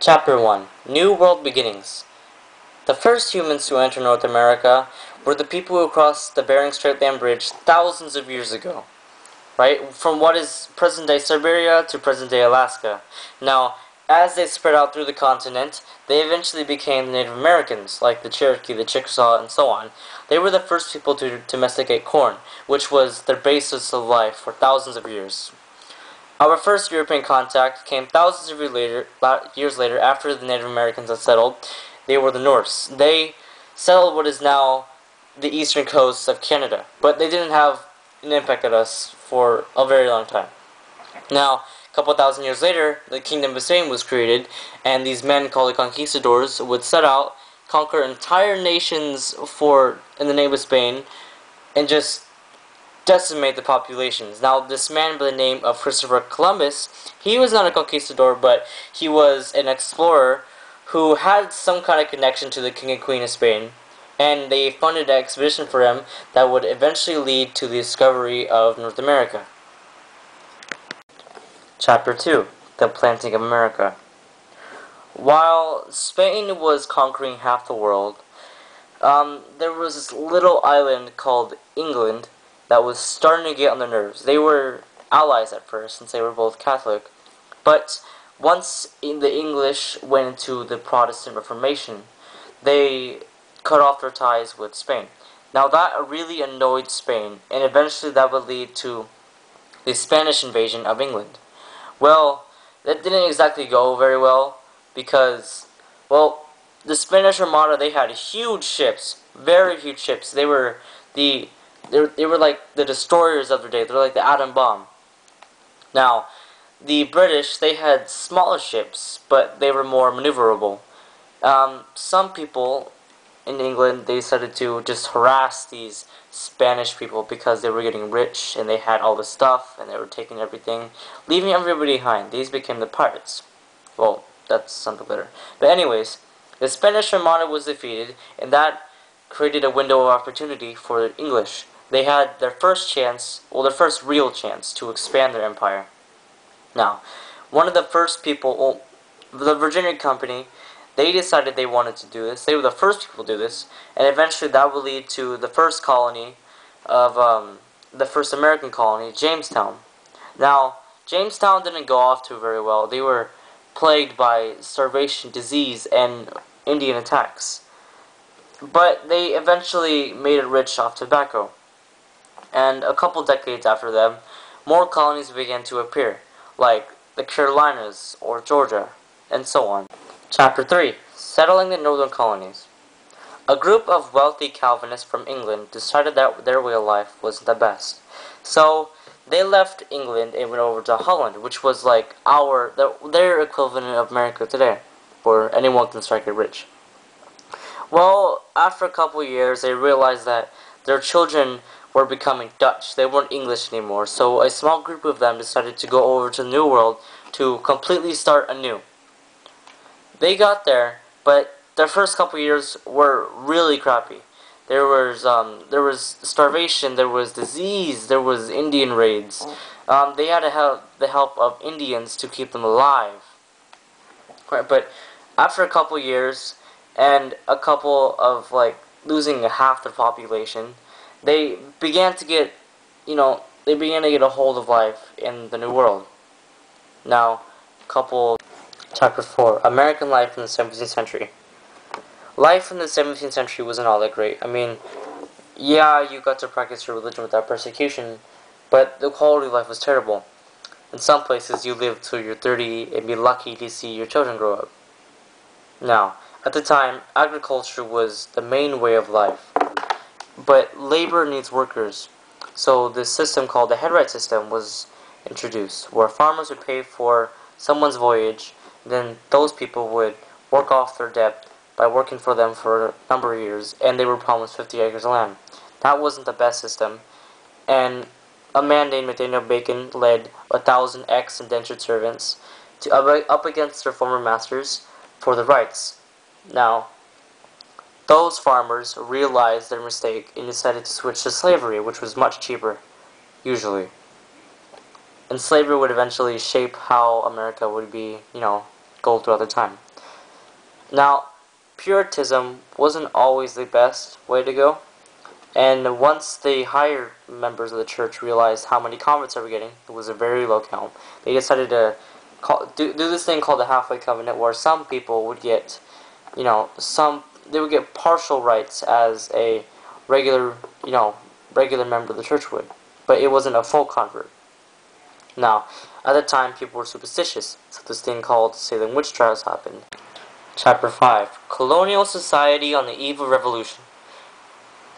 Chapter 1 New World Beginnings. The first humans to enter North America were the people who crossed the Bering Strait land bridge thousands of years ago, right? From what is present-day Siberia to present-day Alaska. Now, as they spread out through the continent, they eventually became the Native Americans, like the Cherokee, the Chickasaw, and so on. They were the first people to domesticate corn, which was their basis of life for thousands of years. Our first European contact came thousands of years later after the Native Americans had settled. They were the Norse. They settled what is now the eastern coast of Canada, but they didn't have an impact on us for a very long time. Now, a couple thousand years later, the Kingdom of Spain was created, and these men called the conquistadors would set out, conquer entire nations in the name of Spain, and just decimate the populations. Now, this man by the name of Christopher Columbus, he was not a conquistador, but he was an explorer who had some kind of connection to the King and Queen of Spain, and they funded an expedition for him that would eventually lead to the discovery of North America. Chapter 2 The Planting of America. While Spain was conquering half the world, there was this little island called England that was starting to get on their nerves. They were allies at first, since they were both Catholic. But once the English went into the Protestant Reformation, they cut off their ties with Spain. Now that really annoyed Spain, and eventually that would lead to the Spanish invasion of England. Well, that didn't exactly go very well, because, well, the Spanish Armada, they had huge ships, very huge ships. They were like the destroyers of their day. They were like the atom bomb. Now, the British, they had smaller ships, but they were more maneuverable. Some people in England, they decided to just harass these Spanish people because they were getting rich and they had all the stuff and they were taking everything, leaving everybody behind. These became the pirates. Well, that's something better. But anyways, the Spanish Armada was defeated, and that created a window of opportunity for the English. They had their first chance, well, their first real chance to expand their empire. Now, one of the first people, well, the Virginia Company, they decided they wanted to do this. They were the first people to do this, and eventually that would lead to the first colony of, the first American colony, Jamestown. Now, Jamestown didn't go off too very well. They were plagued by starvation, disease, and Indian attacks. But they eventually made it rich off tobacco. And a couple decades after them, more colonies began to appear, like the Carolinas or Georgia, and so on. Chapter 3 Settling the Northern Colonies. A group of wealthy Calvinists from England decided that their way of life wasn't the best. So they left England and went over to Holland, which was like their equivalent of America today, where anyone can start get rich. Well, after a couple years, they realized that their children were becoming Dutch. They weren't English anymore, so a small group of them decided to go over to the New World to completely start anew. They got there, but their first couple years were really crappy. There was starvation, there was disease, there was Indian raids. They had to have the help of Indians to keep them alive. Right, but after a couple years, and a couple of, like, losing half their population, they began to get, a hold of life in the New World. Now, Chapter 4 American Life in the 17th Century. Life in the 17th century wasn't all that great. I mean, yeah, you got to practice your religion without persecution, but the quality of life was terrible. In some places, you lived till you're 30 and be lucky to see your children grow up. Now, at the time, agriculture was the main way of life, but labor needs workers. So this system called the headright system was introduced, where farmers would pay for someone's voyage, then those people would work off their debt by working for them for a number of years, and they were promised 50 acres of land. That wasn't the best system, and a man named Nathaniel Bacon led 1,000 ex-indentured servants up against their former masters for the rights. Now, those farmers realized their mistake and decided to switch to slavery, which was much cheaper, usually. And slavery would eventually shape how America would be, go throughout the time. Now, Puritanism wasn't always the best way to go, and once the higher members of the church realized how many converts they were getting, it was a very low count, they decided to do this thing called the halfway covenant, where some people would get, they would get partial rights as a regular, regular member of the church would, but it wasn't a full convert. Now, at the time, people were superstitious, so this thing called Salem witch trials happened. Chapter 5: Colonial Society on the Eve of Revolution.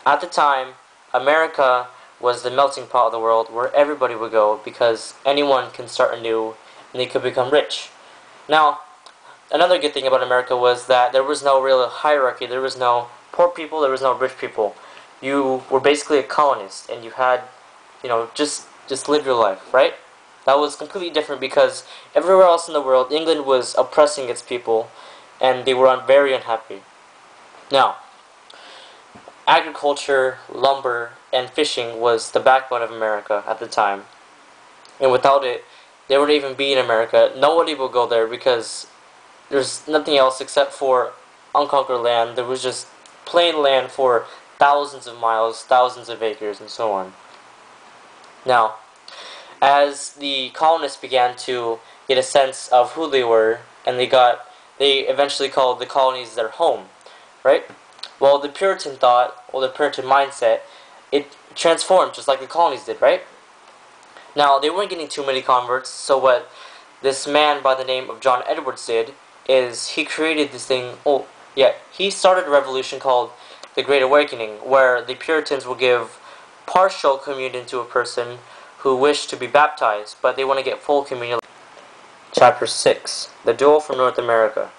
At the time, America was the melting pot of the world where everybody would go because anyone can start anew and they could become rich. Now, another good thing about America was that there was no real hierarchy. There was no poor people, there was no rich people. You were basically a colonist and you had, just live your life, right? That was completely different because everywhere else in the world, England was oppressing its people and they were very unhappy. Now, agriculture, lumber, and fishing was the backbone of America at the time. And without it, there wouldn't even be in America. Nobody would go there because there's nothing else except for unconquered land. There was just plain land for thousands of miles, thousands of acres, and so on. Now, as the colonists began to get a sense of who they were, and they eventually called the colonies their home, right? Well, the Puritan thought, or the Puritan mindset, it transformed just like the colonies did, right? Now, they weren't getting too many converts, so what this man by the name of John Edwards did is he created this thing, he started a revolution called the Great Awakening, where the Puritans will give partial communion to a person who wished to be baptized, but they want to get full communion. Chapter 6: The Duel for North America.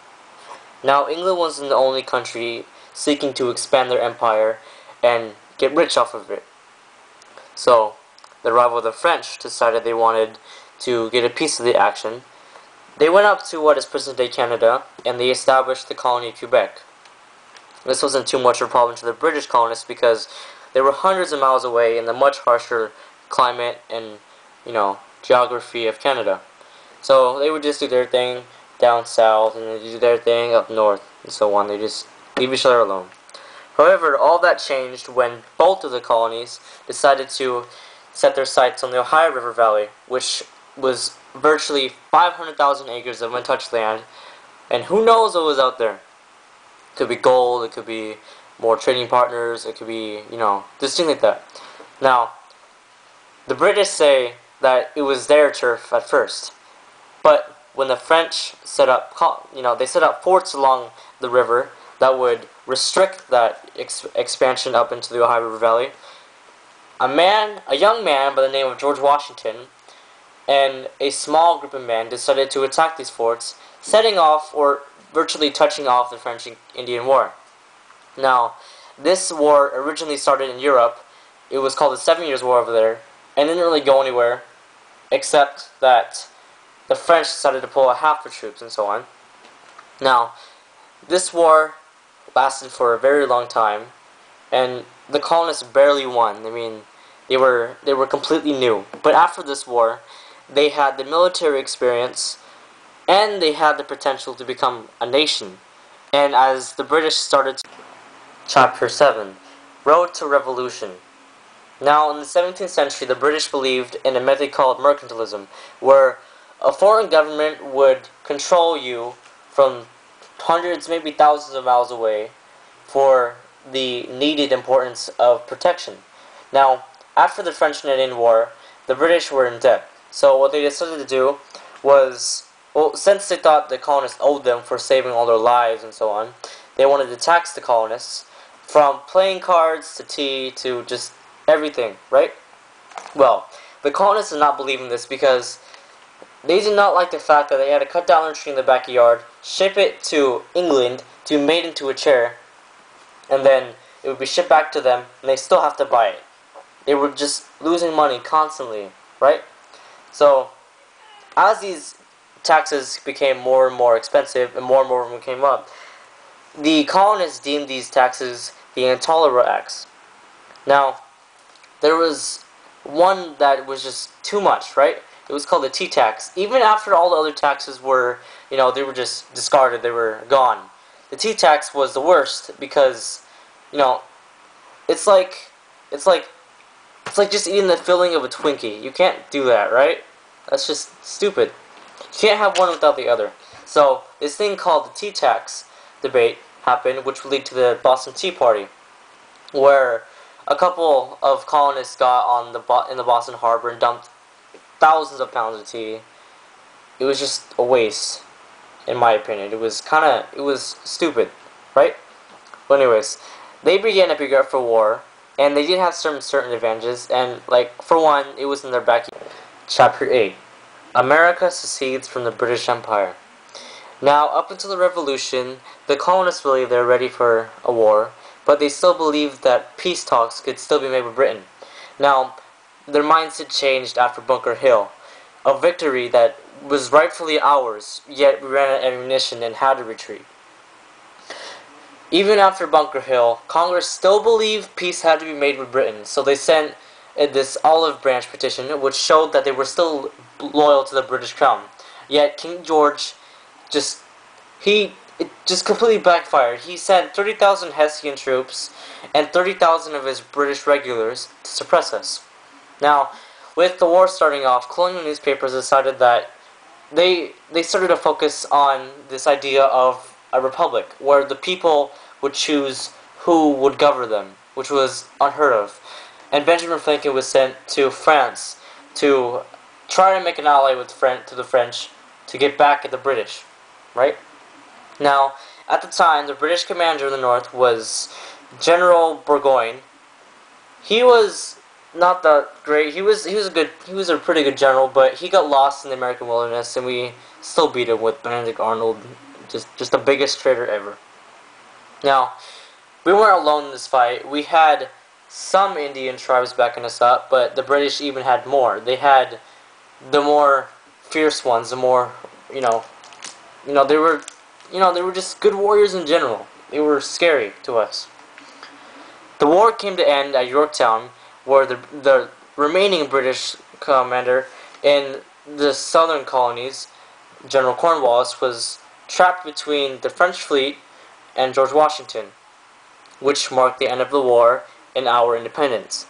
Now, England wasn't the only country seeking to expand their empire and get rich off of it. So, the rival of the French decided they wanted to get a piece of the action. They went up to what is present-day Canada, and they established the colony of Quebec. This wasn't too much of a problem to the British colonists because they were hundreds of miles away in the much harsher climate and, geography of Canada. So they would just do their thing down south, and they do their thing up north, and so on. They just leave each other alone. However, all that changed when both of the colonies decided to set their sights on the Ohio River Valley, which was virtually 500,000 acres of untouched land, and who knows what was out there. It could be gold, it could be more trading partners, it could be, just things like that. Now, the British say that it was their turf at first, but when the French set up, they set up forts along the river that would restrict that expansion up into the Ohio River Valley, a young man by the name of George Washington and a small group of men decided to attack these forts, setting off or virtually touching off the French-Indian War. Now, this war originally started in Europe. It was called the 7 Years' War over there, and didn't really go anywhere, except that the French decided to pull out half their troops and so on. Now, this war lasted for a very long time, and the colonists barely won. I mean, they were completely new. But after this war, they had the military experience, and they had the potential to become a nation. And as the British started to... Chapter 7: Road to Revolution. Now, in the 17th century, the British believed in a method called mercantilism, where a foreign government would control you from hundreds, maybe thousands of miles away for the needed importance of protection. Now, after the French and Indian War, the British were in debt. So what they decided to do was, since they thought the colonists owed them for saving all their lives and so on, they wanted to tax the colonists from playing cards to tea to just everything, right? Well, the colonists did not believe in this because they did not like the fact that they had to cut down a tree in the backyard, ship it to England to be made into a chair, and then it would be shipped back to them, and they still have to buy it. They were just losing money constantly, right? So, as these taxes became more and more expensive, and more of them came up, the colonists deemed these taxes the Intolerable Acts. Now, there was one that was just too much, right? It was called the tea tax. Even after all the other taxes were, they were just discarded, they were gone. the tea tax was the worst because, you know, it's like it's like it's like just eating the filling of a Twinkie. You can't do that, right? That's just stupid. You can't have one without the other. So this thing called the tea tax debate happened, which would lead to the Boston Tea Party, where a couple of colonists got on in the Boston Harbor and dumped thousands of pounds of tea. It was just a waste, in my opinion. It was stupid, right? But anyways, they began to prepare for war, and they did have certain advantages, and like for one, it was in their backyard. Chapter 8: America secedes from the British Empire. Now, up until the Revolution, the colonists believed they were ready for a war, but they still believed that peace talks could still be made with Britain. Now, their mindset changed after Bunker Hill, a victory that was rightfully ours, yet we ran out of ammunition and had to retreat. Even after Bunker Hill, Congress still believed peace had to be made with Britain, so they sent this olive branch petition, which showed that they were still loyal to the British Crown. Yet King George it just completely backfired. He sent 30,000 Hessian troops and 30,000 of his British regulars to suppress us. Now, with the war starting off, colonial newspapers decided that they started to focus on this idea of a republic, where the people would choose who would govern them, which was unheard of. And Benjamin Franklin was sent to France to try to make an ally with the French to get back at the British, right? Now, at the time, the British commander in the north was General Burgoyne. He was not that great. He was a pretty good general, but he got lost in the American wilderness, and we still beat him with Benedict Arnold, just the biggest traitor ever. Now, we weren't alone in this fight. We had some Indian tribes backing us up, but the British even had more. They had the more fierce ones, the more, they were just good warriors in general. They were scary to us. The war came to end at Yorktown, where the remaining British commander in the southern colonies, General Cornwallis, was trapped between the French fleet and George Washington, which marked the end of the war and our independence.